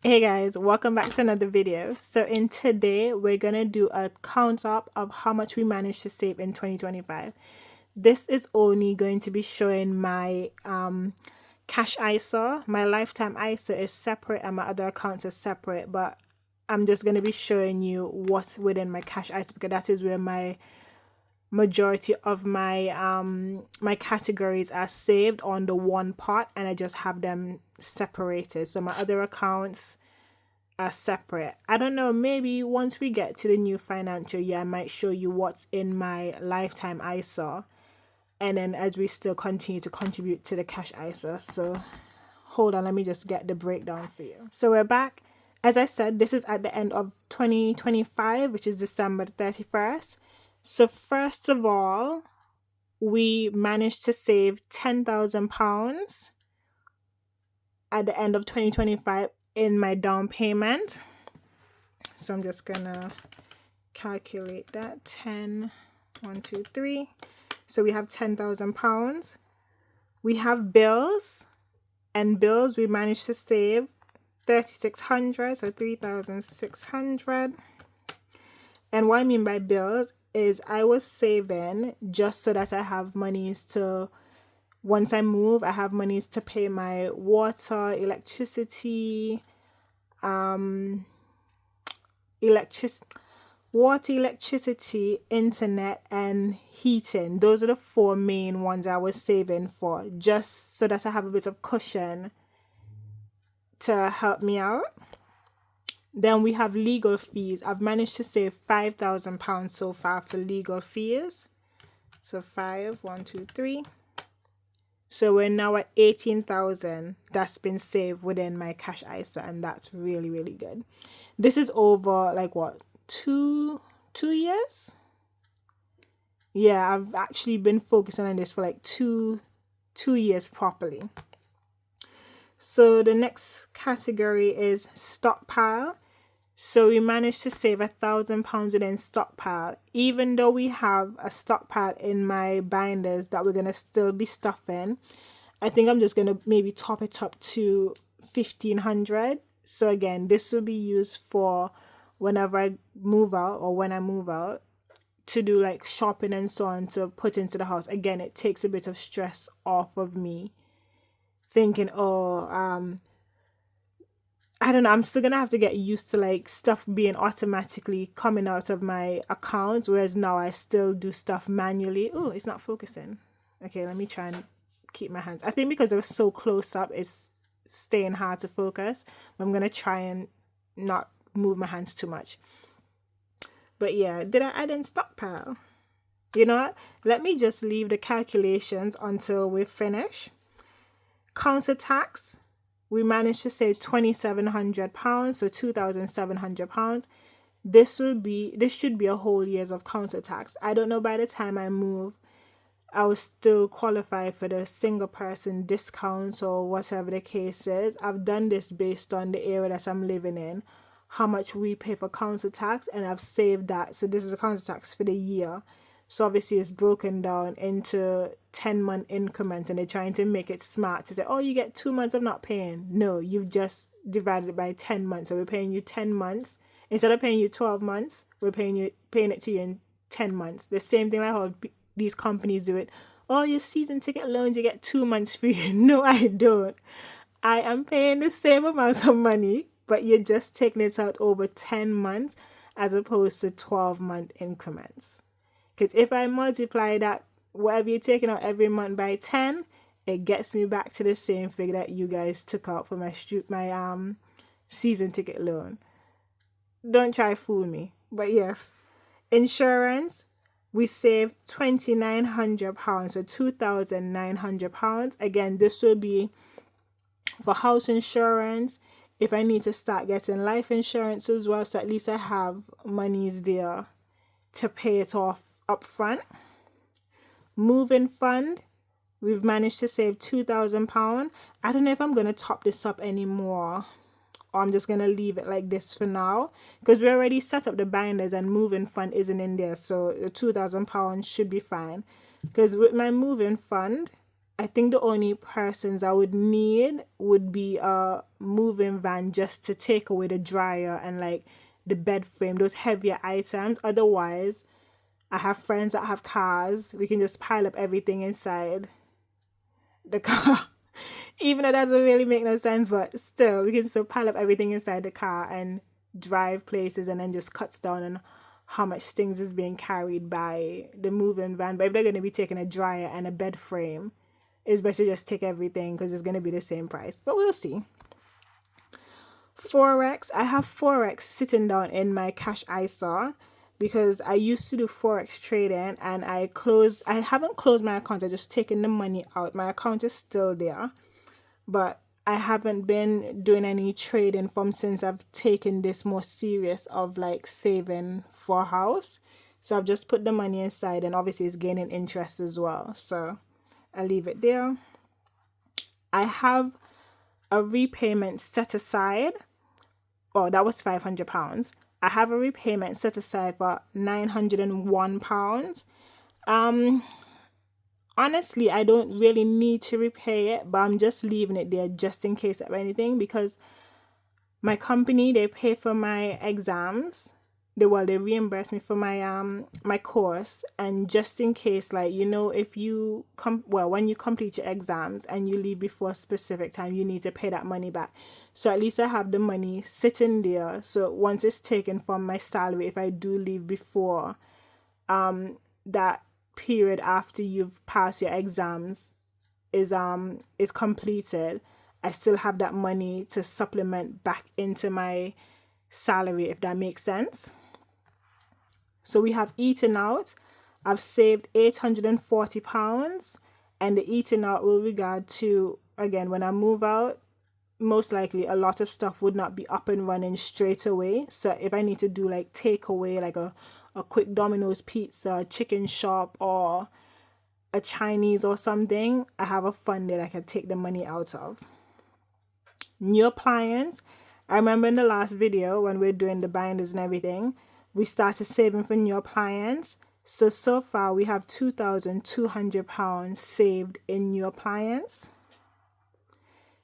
Hey guys, welcome back to another video. So in today, we're going to do a count up of how much we managed to save in 2025. This is only going to be showing my cash ISA. My lifetime ISA is separate and my other accounts are separate, but I'm just going to be showing you what's within my cash ISA because that is where my majority of my categories are saved on the one pot, and I just have them separated. So my other accounts are separate. I don't know, maybe once we get to the new financial year, I might show you what's in my lifetime ISA. And then as we still continue to contribute to the cash ISA. So hold on, let me just get the breakdown for you. So we're back. As I said, this is at the end of 2025, which is December 31st. So first of all, we managed to save £10,000 at the end of 2025 in my down payment. So I'm just gonna calculate that. 10, 1, 2, 3. So we have £10,000. We have bills, and bills we managed to save 3,600, so 3,600. And what I mean by bills is I was saving just so that I have monies to, once I move, I have monies to pay my water, electricity, electricity, internet, and heating. Those are the four main ones I was saving for, just so that I have a bit of cushion to help me out. Then we have legal fees. I've managed to save £5,000 so far for legal fees. So 5, 1, 2, 3. So we're now at 18,000 that's been saved within my cash ISA, and that's really, really good. This is over like what, two years? Yeah, I've actually been focusing on this for like two years properly. So the next category is stockpile. So we managed to save £1,000 within stockpile, even though we have a stockpile in my binders that we're gonna still be stuffing. I think I'm just gonna maybe top it up to 1,500. So again, this will be used for whenever I move out or when I move out, to do like shopping and so on, to put into the house. Again, it takes a bit of stress off of me thinking, I don't know, I'm still gonna have to get used to like stuff being automatically coming out of my account, whereas now I still do stuff manually. Oh, it's not focusing. Okay, let me try and keep my hands. I think because it was so close up, it's staying hard to focus. I'm gonna try and not move my hands too much. But yeah, did I add in stockpile? You know what? Let me just leave the calculations until we finish. Council tax, we managed to save £2,700, so £2,700. This should be a whole year's of council tax. I don't know, by the time I move, I will still qualify for the single person discounts or whatever the case is. I've done this based on the area that I'm living in, how much we pay for council tax, and I've saved that. So this is a council tax for the year. So obviously it's broken down into 10-month increments, and they're trying to make it smart to say, oh, you get 2 months of not paying. No, you've just divided it by 10 months. So we're paying you 10 months. Instead of paying you 12 months, we're paying it to you in 10 months. The same thing like how these companies do it. Oh, your season ticket loans, you get 2 months free. No, I don't. I am paying the same amount of money, but you're just taking it out over 10 months as opposed to 12-month increments. Because if I multiply that, whatever you're taking out every month, by 10, it gets me back to the same figure that you guys took out for my season ticket loan. Don't try fool me. But yes, insurance, we saved £2,900, so £2,900. Again, this will be for house insurance. If I need to start getting life insurance as well, so at least I have monies there to pay it off up front. Moving fund, we've managed to save £2,000. I don't know if I'm going to top this up anymore, or I'm just going to leave it like this for now, because we already set up the binders and moving fund isn't in there, so the £2,000 should be fine. Because with my moving fund, I think the only persons I would need would be a moving van just to take away the dryer and like the bed frame, those heavier items. Otherwise, I have friends that have cars. We can just pile up everything inside the car. Even though that doesn't really make no sense, but still, we can still pile up everything inside the car and drive places, and then just cuts down on how much things is being carried by the moving van. But if they're going to be taking a dryer and a bed frame, it's better just take everything because it's going to be the same price. But we'll see. Forex. I have Forex sitting down in my cash ISA because I used to do Forex trading, and I haven't closed my account. I just taken the money out. My account is still there, but I haven't been doing any trading from since I've taken this more serious of like saving for a house. So I've just put the money inside, and obviously it's gaining interest as well. So I leave it there. I have a repayment set aside. Oh, that was £500. I have a repayment set aside for £901. Honestly, I don't really need to repay it, but I'm just leaving it there just in case of anything, because my company, they pay for my exams. They reimburse me for my course, and just in case, like, if you when you complete your exams and you leave before a specific time, you need to pay that money back. So at least I have the money sitting there. So once it's taken from my salary, if I do leave before that period after you've passed your exams is completed, I still have that money to supplement back into my salary, if that makes sense. So we have eaten out. I've saved £840, and the eating out will regard to, again, when I move out, most likely a lot of stuff would not be up and running straight away. So if I need to do like takeaway, like a quick Domino's pizza, chicken shop, or a Chinese or something, I have a fund that I can take the money out of. New appliance. I remember in the last video when we're doing the binders and everything, we started saving for new appliance. So far we have £2,200 saved in new appliance.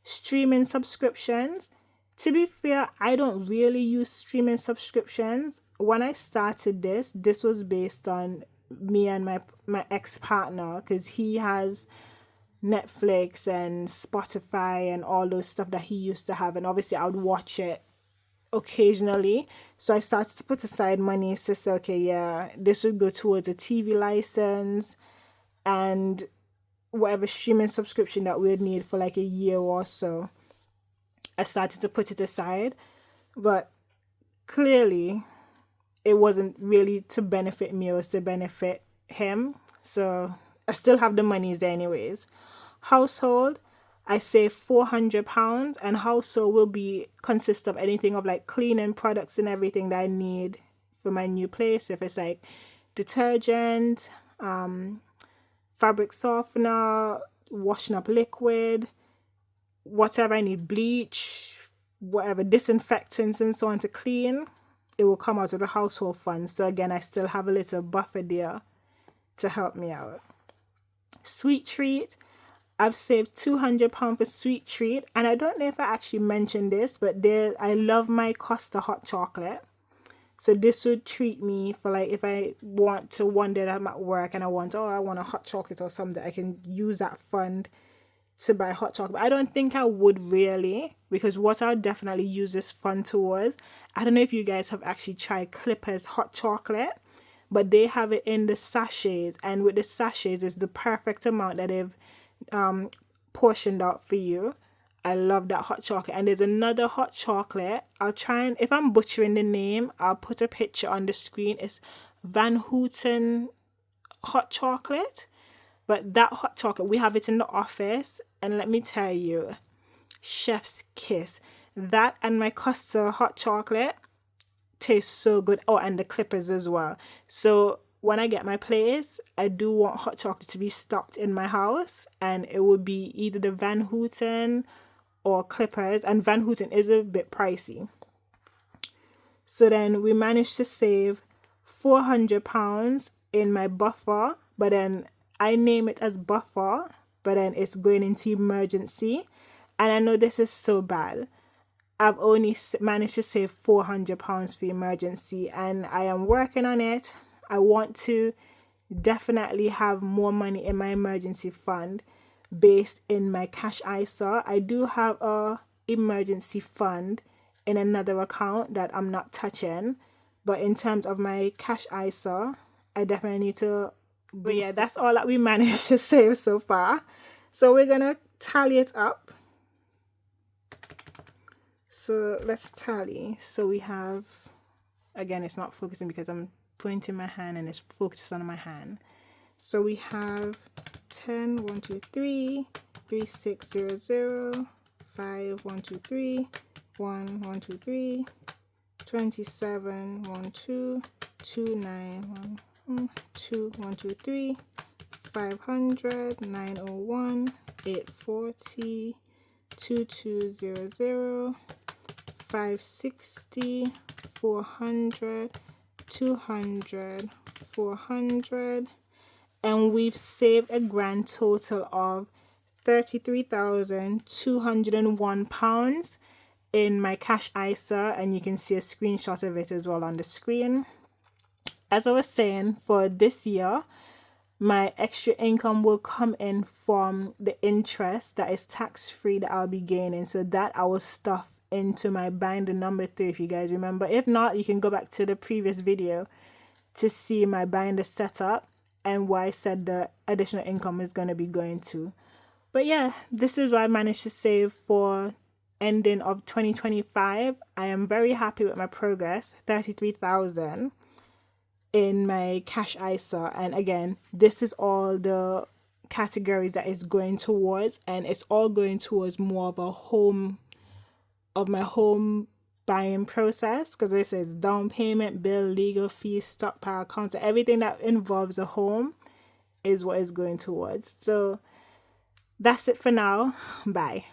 Streaming subscriptions. To be fair, I don't really use streaming subscriptions. When I started this was based on me and my ex-partner, because he has Netflix and Spotify and all those stuff that he used to have, and obviously I would watch it occasionally. So I started to put aside money to say, okay, yeah, this would go towards a TV license and whatever streaming subscription that we would need for like a year or so. I started to put it aside, but clearly it wasn't really to benefit me, it was to benefit him. So I still have the monies there anyways. Household, I save £400, and household will consist of anything of like cleaning products and everything that I need for my new place. If it's like detergent, fabric softener, washing up liquid, whatever I need, bleach, whatever, disinfectants and so on to clean, it will come out of the household fund. So again, I still have a little buffer there to help me out. Sweet treat. I've saved £200 for sweet treat, and I don't know if I actually mentioned this, but I love my Costa hot chocolate. So this would treat me for like if I want to, one day I'm at work and I want a hot chocolate or something, I can use that fund to buy hot chocolate. But I don't think I would really, because what I'll definitely use this fund towards, I don't know if you guys have actually tried Clippers hot chocolate, but they have it in the sachets, and with the sachets, it's the perfect amount that they've portioned out for you. I love that hot chocolate. And there's another hot chocolate. I'll try, and if I'm butchering the name, I'll put a picture on the screen. It's Van Houten hot chocolate. But that hot chocolate, we have it in the office, and let me tell you, chef's kiss. That and my Costa hot chocolate tastes so good. Oh, and the Clippers as well. So when I get my place, I do want hot chocolate to be stocked in my house, and it would be either the Van Houten or Clippers, and Van Houten is a bit pricey. So then we managed to save £400 in my buffer, but then I name it as buffer, but then it's going into emergency. And I know this is so bad. I've only managed to save £400 for emergency, and I am working on it. I want to definitely have more money in my emergency fund based in my cash ISA. I do have a emergency fund in another account that I'm not touching, but in terms of my cash ISA, I definitely need to boost. But yeah, that's all that we managed to save so far. So we're gonna tally it up. So let's tally. So we have, again, it's not focusing because I'm pointing my hand and it's focused on my hand. So we have 10, 1, 2, 3, 3, 6, 0, 0, 5, 1, 2, 3, 1, 1, 2, 3, 27, 1, 2, 2, 9, 1, 2, 1, 2, 3, 500, 901, 840, 2200, 560, 400, 200, 400, and we've saved a grand total of £33,201 in my cash ISA, and you can see a screenshot of it as well on the screen. As I was saying, for this year, my extra income will come in from the interest that is tax-free that I'll be gaining, so that I will stuff into my binder number 3, if you guys remember. If not, you can go back to the previous video to see my binder setup and why I said the additional income is going to be going to. But yeah, this is what I managed to save for ending of 2025. I am very happy with my progress. 33,000 in my cash ISA, and again, this is all the categories that is going towards, and it's all going towards more of a home buying process, because it says down payment, bill, legal fees, stockpile, counter, everything that involves a home is what is going towards. So that's it for now. Bye.